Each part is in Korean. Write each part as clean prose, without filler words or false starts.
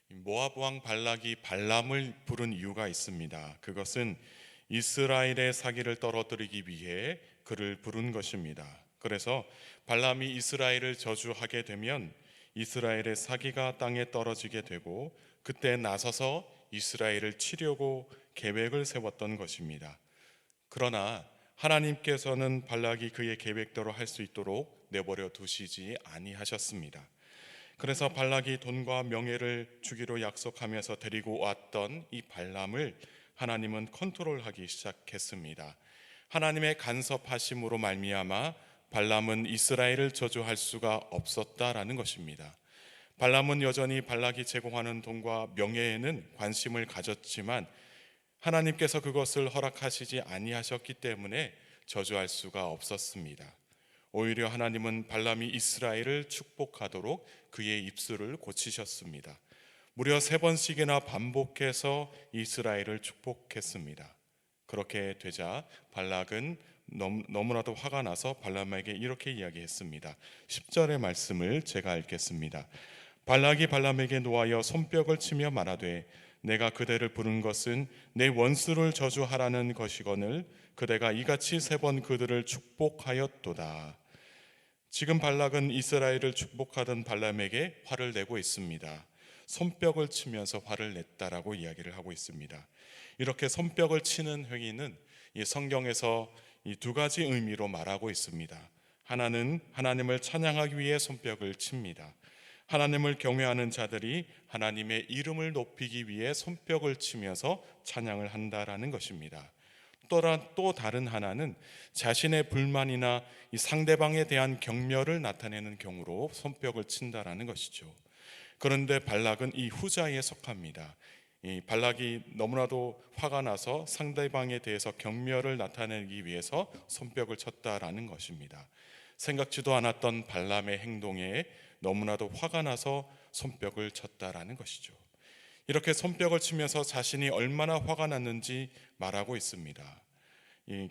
모압 왕 발락이 발람을 부른 이유가 있습니다. 그것은 이스라엘의 사기를 떨어뜨리기 위해 그를 부른 것입니다. 그래서 발람이 이스라엘을 저주하게 되면 이스라엘의 사기가 땅에 떨어지게 되고, 그때 나서서 이스라엘을 치려고 계획을 세웠던 것입니다. 그러나 하나님께서는 발락이 그의 계획대로 할 수 있도록 내버려 두시지 아니하셨습니다. 그래서 발락이 돈과 명예를 주기로 약속하면서 데리고 왔던 이 발람을 하나님은 컨트롤하기 시작했습니다. 하나님의 간섭하심으로 말미암아 발람은 이스라엘을 저주할 수가 없었다라는 것입니다. 발람은 여전히 발락이 제공하는 돈과 명예에는 관심을 가졌지만 하나님께서 그것을 허락하시지 아니하셨기 때문에 저주할 수가 없었습니다. 오히려 하나님은 발람이 이스라엘을 축복하도록 그의 입술을 고치셨습니다. 무려 3번씩이나 반복해서 이스라엘을 축복했습니다. 그렇게 되자 발락은 너무나도 화가 나서 발람에게 이렇게 이야기했습니다. 10절의 말씀을 제가 읽겠습니다. 발락이 발람에게 노하여 손뼉을 치며 말하되 내가 그대를 부른 것은 내 원수를 저주하라는 것이거늘 그대가 이같이 3번 그들을 축복하였도다. 지금 발락은 이스라엘을 축복하던 발람에게 화를 내고 있습니다. 손뼉을 치면서 화를 냈다라고 이야기를 하고 있습니다. 이렇게 손뼉을 치는 행위는 이 성경에서 이 2가지 의미로 말하고 있습니다. 하나는 하나님을 찬양하기 위해 손뼉을 칩니다. 하나님을 경외하는 자들이 하나님의 이름을 높이기 위해 손뼉을 치면서 찬양을 한다라는 것입니다. 또 다른 하나는 자신의 불만이나 이 상대방에 대한 경멸을 나타내는 경우로 손뼉을 친다라는 것이죠. 그런데 발락은 이 후자에 속합니다. 이 발락이 너무나도 화가 나서 상대방에 대해서 경멸을 나타내기 위해서 손뼉을 쳤다라는 것입니다. 생각지도 않았던 발람의 행동에 너무나도 화가 나서 손뼉을 쳤다라는 것이죠. 이렇게 손뼉을 치면서 자신이 얼마나 화가 났는지 말하고 있습니다.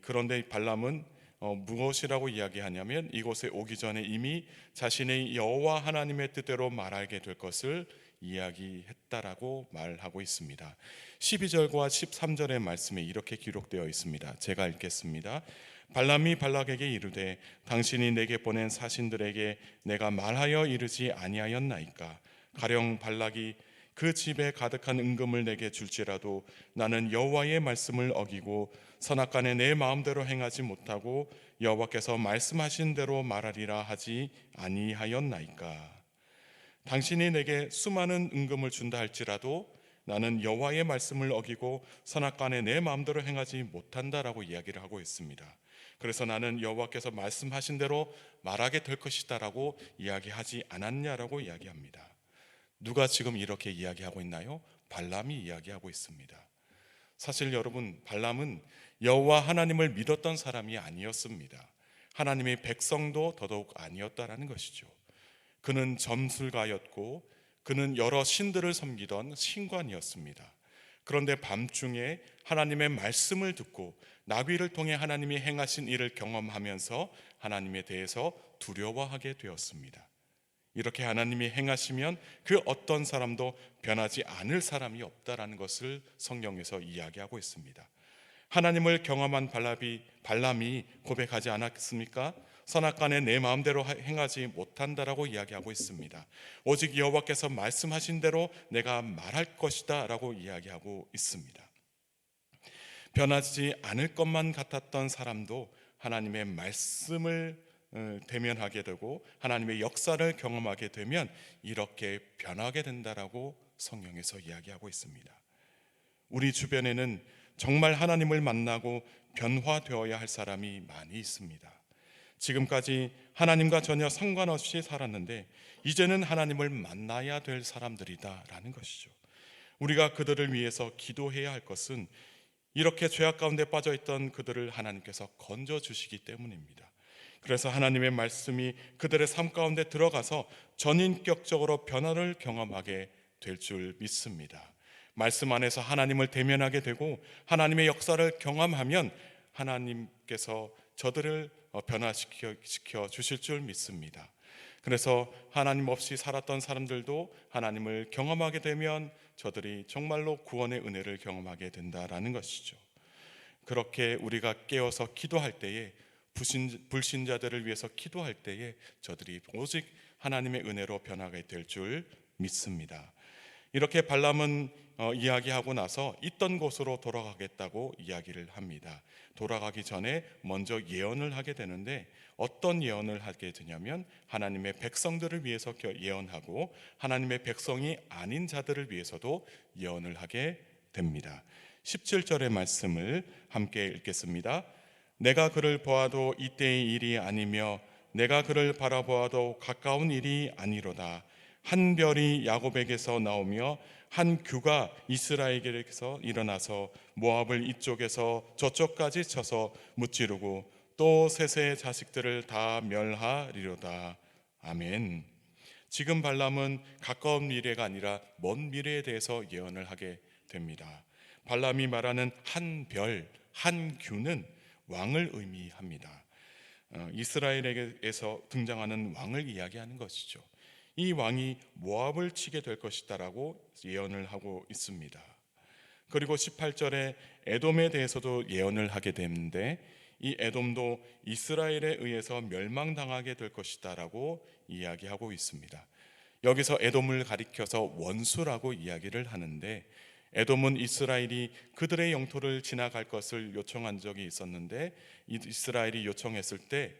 그런데 발람은 무엇이라고 이야기하냐면 이곳에 오기 전에 이미 자신의 여호와 하나님의 뜻대로 말하게 될 것을 이야기했다라고 말하고 있습니다. 12절과 13절의 말씀에 이렇게 기록되어 있습니다. 제가 읽겠습니다. 발람이 발락에게 이르되 당신이 내게 보낸 사신들에게 내가 말하여 이르지 아니하였나이까. 가령 발락이 그 집에 가득한 은금을 내게 줄지라도 나는 여호와의 말씀을 어기고 선악간에 내 마음대로 행하지 못하고 여호와께서 말씀하신 대로 말하리라 하지 아니하였나이까. 당신이 내게 수많은 은금을 준다 할지라도 나는 여호와의 말씀을 어기고 선악간에 내 마음대로 행하지 못한다라고 이야기를 하고 있습니다. 그래서 나는 여호와께서 말씀하신 대로 말하게 될 것이다라고 이야기하지 않았냐라고 이야기합니다. 누가 지금 이렇게 이야기하고 있나요? 발람이 이야기하고 있습니다. 사실 여러분, 발람은 여호와 하나님을 믿었던 사람이 아니었습니다. 하나님의 백성도 더더욱 아니었다라는 것이죠. 그는 점술가였고 그는 여러 신들을 섬기던 신관이었습니다. 그런데 밤중에 하나님의 말씀을 듣고 나귀를 통해 하나님이 행하신 일을 경험하면서 하나님에 대해서 두려워하게 되었습니다. 이렇게 하나님이 행하시면 그 어떤 사람도 변하지 않을 사람이 없다라는 것을 성경에서 이야기하고 있습니다. 하나님을 경험한 발람이 고백하지 않았습니까? 선악간에 내 마음대로 행하지 못한다라고 이야기하고 있습니다. 오직 여호와께서 말씀하신 대로 내가 말할 것이다 라고 이야기하고 있습니다. 변하지 않을 것만 같았던 사람도 하나님의 말씀을 대면하게 되고 하나님의 역사를 경험하게 되면 이렇게 변하게 된다라고 성경에서 이야기하고 있습니다. 우리 주변에는 정말 하나님을 만나고 변화되어야 할 사람이 많이 있습니다. 지금까지 하나님과 전혀 상관없이 살았는데 이제는 하나님을 만나야 될 사람들이다라는 것이죠. 우리가 그들을 위해서 기도해야 할 것은 이렇게 죄악 가운데 빠져있던 그들을 하나님께서 건져주시기 때문입니다. 그래서 하나님의 말씀이 그들의 삶 가운데 들어가서 전인격적으로 변화를 경험하게 될 줄 믿습니다. 말씀 안에서 하나님을 대면하게 되고 하나님의 역사를 경험하면 하나님께서 저들을 변화시켜 주실 줄 믿습니다. 그래서 하나님 없이 살았던 사람들도 하나님을 경험하게 되면 저들이 정말로 구원의 은혜를 경험하게 된다라는 것이죠. 그렇게 우리가 깨어서 기도할 때에, 불신자들을 위해서 기도할 때에 저들이 오직 하나님의 은혜로 변하게 될 줄 믿습니다. 이렇게 발람은 이야기하고 나서 있던 곳으로 돌아가겠다고 이야기를 합니다. 돌아가기 전에 먼저 예언을 하게 되는데, 어떤 예언을 하게 되냐면 하나님의 백성들을 위해서 예언하고 하나님의 백성이 아닌 자들을 위해서도 예언을 하게 됩니다. 17절의 말씀을 함께 읽겠습니다. 내가 그를 보아도 이때의 일이 아니며 내가 그를 바라보아도 가까운 일이 아니로다. 한 별이 야곱에게서 나오며 한 규가 이스라엘에게서 일어나서 모압을 이쪽에서 저쪽까지 쳐서 무찌르고 또 셋의 자식들을 다 멸하리로다. 아멘. 지금 발람은 가까운 미래가 아니라 먼 미래에 대해서 예언을 하게 됩니다. 발람이 말하는 한 별, 한 규는 왕을 의미합니다. 이스라엘에게서 등장하는 왕을 이야기하는 것이죠. 이 왕이 모압을 치게 될 것이다라고 예언을 하고 있습니다. 그리고 18절에 에돔에 대해서도 예언을 하게 되는데, 이 에돔도 이스라엘에 의해서 멸망당하게 될 것이다라고 이야기하고 있습니다. 여기서 에돔을 가리켜서 원수라고 이야기를 하는데, 에돔은 이스라엘이 그들의 영토를 지나갈 것을 요청한 적이 있었는데, 이스라엘이 요청했을 때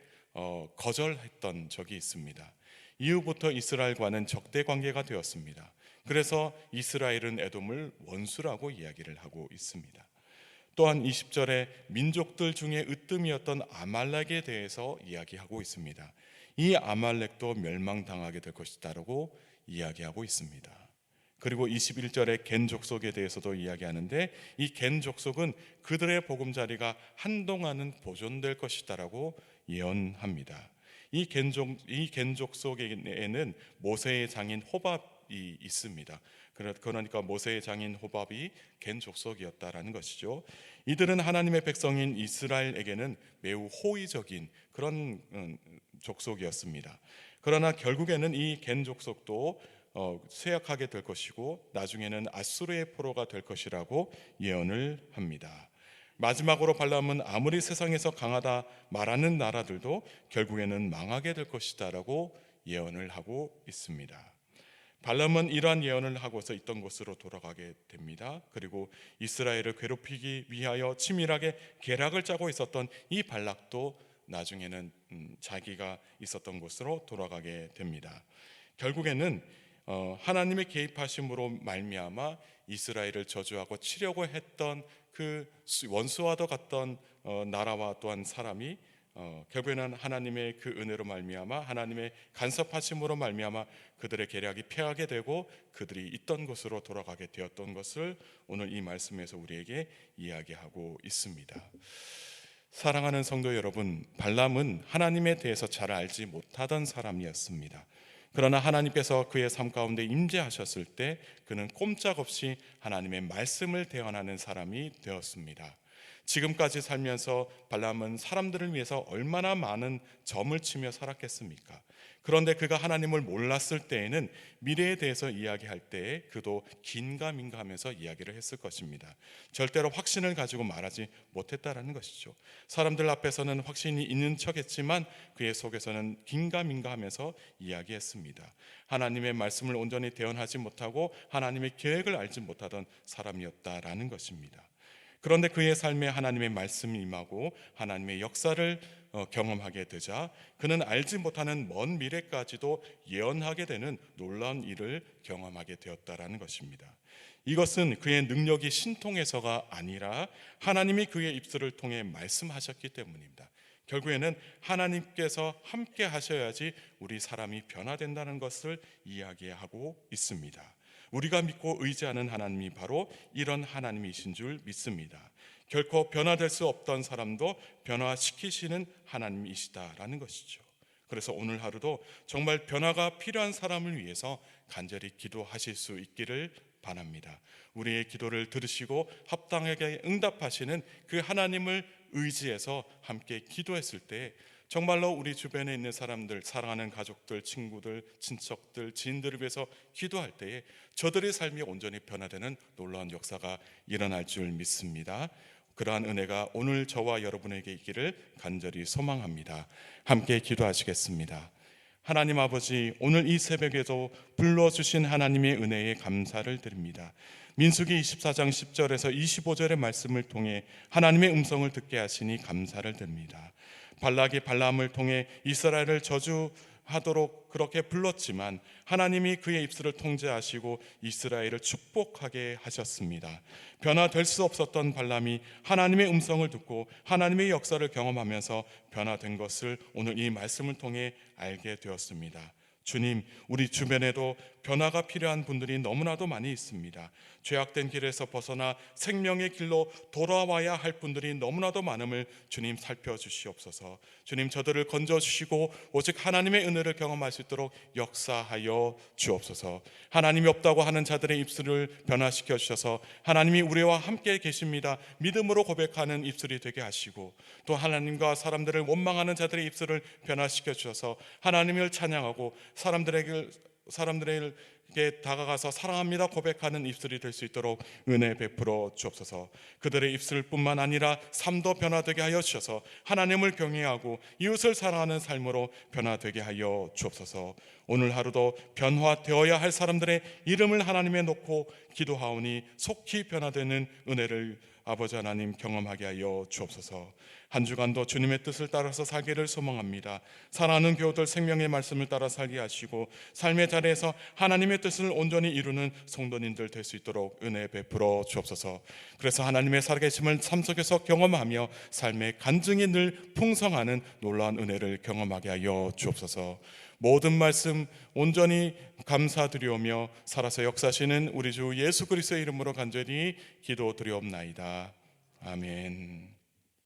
거절했던 적이 있습니다. 이후부터 이스라엘과는 적대 관계가 되었습니다. 그래서 이스라엘은 에돔을 원수라고 이야기를 하고 있습니다. 또한 20절에 민족들 중에 으뜸이었던 아말렉에 대해서 이야기하고 있습니다. 이 아말렉도 멸망당하게 될 것이다라고 이야기하고 있습니다. 그리고 21절에 겐 족속에 대해서도 이야기하는데, 이 겐 족속은 그들의 보금자리가 한동안은 보존될 것이다라고 예언합니다. 이 겐 족속에는 모세의 장인 호밥이 있습니다. 그러니까 모세의 장인 호밥이 겐 족속이었다라는 것이죠. 이들은 하나님의 백성인 이스라엘에게는 매우 호의적인 그런 족속이었습니다. 그러나 결국에는 이 겐 족속도 쇠약하게 될 것이고 나중에는 아수르의 포로가 될 것이라고 예언을 합니다. 마지막으로 발람은 아무리 세상에서 강하다 말하는 나라들도 결국에는 망하게 될 것이다라고 예언을 하고 있습니다. 발람은 이러한 예언을 하고서 있던 곳으로 돌아가게 됩니다. 그리고 이스라엘을 괴롭히기 위하여 치밀하게 계략을 짜고 있었던 이 발락도 나중에는 자기가 있었던 곳으로 돌아가게 됩니다. 결국에는 하나님의 개입하심으로 말미암아 이스라엘을 저주하고 치려고 했던 그 원수와도 같던 나라와 또한 사람이 결국에는 하나님의 그 은혜로 말미암아, 하나님의 간섭하심으로 말미암아 그들의 계략이 패하게 되고 그들이 있던 곳으로 돌아가게 되었던 것을 오늘 이 말씀에서 우리에게 이야기하고 있습니다. 사랑하는 성도 여러분, 발람은 하나님에 대해서 잘 알지 못하던 사람이었습니다. 그러나 하나님께서 그의 삶 가운데 임재하셨을 때 그는 꼼짝없이 하나님의 말씀을 대언하는 사람이 되었습니다. 지금까지 살면서 발람은 사람들을 위해서 얼마나 많은 점을 치며 살았겠습니까? 그런데 그가 하나님을 몰랐을 때에는 미래에 대해서 이야기할 때에 그도 긴가민가 하면서 이야기를 했을 것입니다. 절대로 확신을 가지고 말하지 못했다라는 것이죠. 사람들 앞에서는 확신이 있는 척했지만 그의 속에서는 긴가민가 하면서 이야기했습니다. 하나님의 말씀을 온전히 대언하지 못하고 하나님의 계획을 알지 못하던 사람이었다라는 것입니다. 그런데 그의 삶에 하나님의 말씀이 임하고 하나님의 역사를 경험하게 되자 그는 알지 못하는 먼 미래까지도 예언하게 되는 놀라운 일을 경험하게 되었다라는 것입니다. 이것은 그의 능력이 신통해서가 아니라 하나님이 그의 입술을 통해 말씀하셨기 때문입니다. 결국에는 하나님께서 함께 하셔야지 우리 사람이 변화된다는 것을 이야기하고 있습니다. 우리가 믿고 의지하는 하나님이 바로 이런 하나님이신 줄 믿습니다. 결코 변화될 수 없던 사람도 변화시키시는 하나님이시다라는 것이죠. 그래서 오늘 하루도 정말 변화가 필요한 사람을 위해서 간절히 기도하실 수 있기를 바랍니다. 우리의 기도를 들으시고 합당하게 응답하시는 그 하나님을 의지해서 함께 기도했을 때 정말로 우리 주변에 있는 사람들, 사랑하는 가족들, 친구들, 친척들, 지인들을 위해서 기도할 때에 저들의 삶이 온전히 변화되는 놀라운 역사가 일어날 줄 믿습니다. 그러한 은혜가 오늘 저와 여러분에게 있기를 간절히 소망합니다. 함께 기도하시겠습니다. 하나님 아버지, 오늘 이 새벽에도 불러주신 하나님의 은혜에 감사를 드립니다. 민수기 24장 10절에서 25절의 말씀을 통해 하나님의 음성을 듣게 하시니 감사를 드립니다. 발락이 발람을 통해 이스라엘을 저주하도록 그렇게 불렀지만 하나님이 그의 입술을 통제하시고 이스라엘을 축복하게 하셨습니다. 변화될 수 없었던 발람이 하나님의 음성을 듣고 하나님의 역사를 경험하면서 변화된 것을 오늘 이 말씀을 통해 알게 되었습니다. 주님, 우리 주변에도 변화가 필요한 분들이 너무나도 많이 있습니다. 죄악된 길에서 벗어나 생명의 길로 돌아와야 할 분들이 너무나도 많음을 주님 살펴주시옵소서. 주님, 저들을 건져주시고 오직 하나님의 은혜를 경험할 수 있도록 역사하여 주옵소서. 하나님이 없다고 하는 자들의 입술을 변화시켜 주셔서 하나님이 우리와 함께 계십니다, 믿음으로 고백하는 입술이 되게 하시고, 또 하나님과 사람들을 원망하는 자들의 입술을 변화시켜 주셔서 하나님을 찬양하고 사람들에게 다가가서 사랑합니다 고백하는 입술이 될 수 있도록 은혜 베풀어 주옵소서. 그들의 입술뿐만 아니라 삶도 변화되게 하여 주셔서 하나님을 경외하고 이웃을 사랑하는 삶으로 변화되게 하여 주옵소서. 오늘 하루도 변화되어야 할 사람들의 이름을 하나님에 놓고 기도하오니 속히 변화되는 은혜를 아버지 하나님 경험하게 하여 주옵소서. 한 주간도 주님의 뜻을 따라서 살기를 소망합니다. 사랑하는 교우들 생명의 말씀을 따라 살게 하시고 삶의 자리에서 하나님의 뜻을 온전히 이루는 성도님들 될 수 있도록 은혜 베풀어 주옵소서. 그래서 하나님의 살아계심을 삶 속에서 경험하며 삶의 간증이 늘 풍성하는 놀라운 은혜를 경험하게 하여 주옵소서. 모든 말씀 온전히 감사드리오며 살아서 역사하시는 우리 주 예수 그리스도의 이름으로 간절히 기도드리옵나이다. 아멘.